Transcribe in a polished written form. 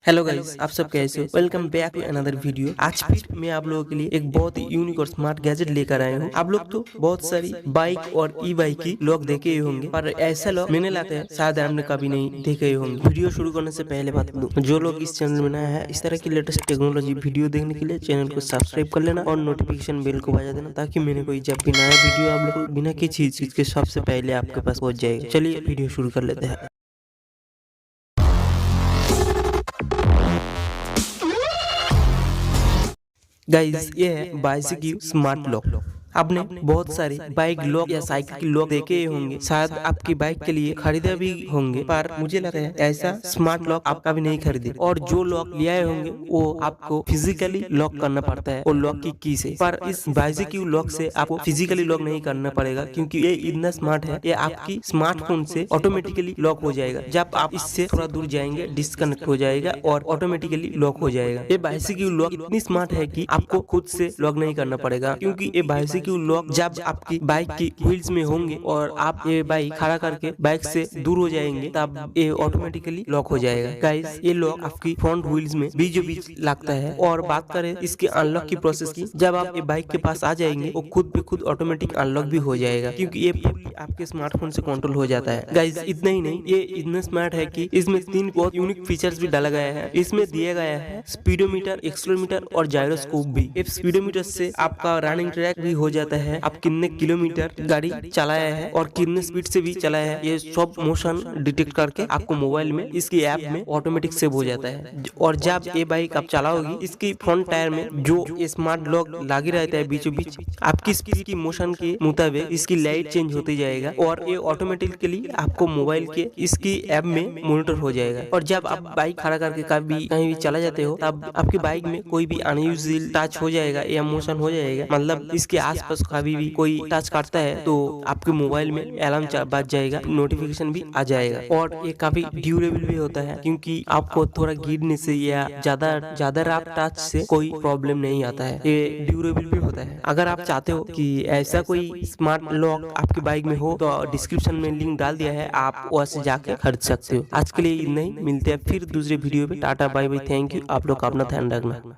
Hello guys, आप सब कैसे हो? Welcome back to another video. आज फिर मैं आप लोगों के लिए एक बहुत ही यूनिक और स्मार्ट गैजेट लेकर आया हूँ। आप लोग तो बहुत सारी बाइक और ई बाइक की लॉक देखे ही होंगे, पर ऐसा लॉक मैंने लगता है शायद आपने कभी नहीं देखे ही होंगे। वीडियो शुरू करने से पहले बात दूं, जो लोग इस चैनल में नया है, इस तरह की लेटेस्ट टेक्नोलॉजी वीडियो देखने के लिए चैनल को सब्सक्राइब कर लेना और नोटिफिकेशन बेल को बजा देना, ताकि मैंने कोई जब भी नया वीडियो आप लोग बिना किसी चीज के सबसे पहले आपके पास पहुंच जाएगा। चलिए वीडियो शुरू कर लेते हैं। गाइस, ये है बाइसिकल स्मार्ट लॉक। आपने बहुत सारे बाइक लॉक या साइकिल की लॉक देखे होंगे, शायद आपकी बाइक के लिए खरीदे भी होंगे, पर मुझे लगता है ऐसा स्मार्ट लॉक आपका भी नहीं खरीदे। और जो लॉक ले आए होंगे वो आपको फिजिकली लॉक करना पड़ता है और लॉक की से। पर इस बाइसिकल लॉक से आपको फिजिकली लॉक नहीं करना पड़ेगा, क्योंकि ये इतना स्मार्ट है, ये आपकी स्मार्टफोन से ऑटोमेटिकली लॉक हो जाएगा। जब आप इससे थोड़ा दूर जाएंगे डिस्कनेक्ट हो जाएगा और ऑटोमेटिकली लॉक हो जाएगा। ये बाइसिकल लॉक इतनी स्मार्ट है कि आपको खुद से लॉक नहीं करना पड़ेगा, क्योंकि ये बाइसिकल लॉक जब आपकी बाइक की व्हील्स में होंगे और आप ये बाइक खड़ा करके बाइक से दूर हो जाएंगे, तब ये ऑटोमेटिकली लॉक हो जाएगा। गाइस, ये लॉक आपकी फ्रंट व्हील्स में बीचों बीच लगता है। और बात करें इसके अनलॉक की प्रोसेस की, जब आप ये बाइक के पास आ जाएंगे वो खुद भी खुद ऑटोमेटिक अनलॉक भी हो जाएगा, क्योंकि ये आपके स्मार्टफोन से कंट्रोल हो जाता है। गाइस, इतना ही नहीं, ये इतना स्मार्ट है कि इसमें 3 बहुत यूनिक फीचर्स भी डाला गया है। इसमें दिया गया है स्पीडोमीटर, एक्सेलेरोमीटर और जायरोस्कोप भी। इस स्पीडोमीटर से आपका रनिंग ट्रैक भी हो जाता है, आप कितने किलोमीटर गाड़ी चलाया है और कितने स्पीड से भी चलाया है, ये सब मोशन डिटेक्ट करके आपको मोबाइल में इसकी ऐप में ऑटोमेटिक सेव हो जाता है। और जब ये बाइक आप चलाओगी, इसकी फ्रंट टायर में जो स्मार्ट लॉक लगी रहता है बीचों बीच, आपकी स्पीड की मोशन के मुताबिक इसकी लाइट चेंज होती जाएगा और ये ऑटोमेटिकली आपको मोबाइल के इसकी ऐप में मॉनिटर हो जाएगा। और जब आप बाइक खड़ा करके कभी कहीं भी चला जाते हो, तब आपकी बाइक में कोई भी अनयूजुअल टच हो जाएगा या मोशन हो जाएगा, मतलब इसके आसपास कभी भी कोई टच करता है तो आपके मोबाइल में अलार्म बज जाएगा, नोटिफिकेशन भी आ जाएगा। और ये काफी ड्यूरेबल भी होता है, क्योंकि आपको थोड़ा गिरने से या ज्यादा रफ टच से कोई प्रॉब्लम नहीं आता है। ये ड्यूरेबल भी होता है। अगर आप चाहते हो कि ऐसा कोई स्मार्ट लॉक आपकी बाइक में हो, तो डिस्क्रिप्शन में लिंक डाल दिया है, आप वहां से जाके खरीद सकते हो। आज के लिए इतना ही, मिलते हैं फिर दूसरे वीडियो में। Tata bye bye, thank you. आप लोग का अपना ध्यान रखना।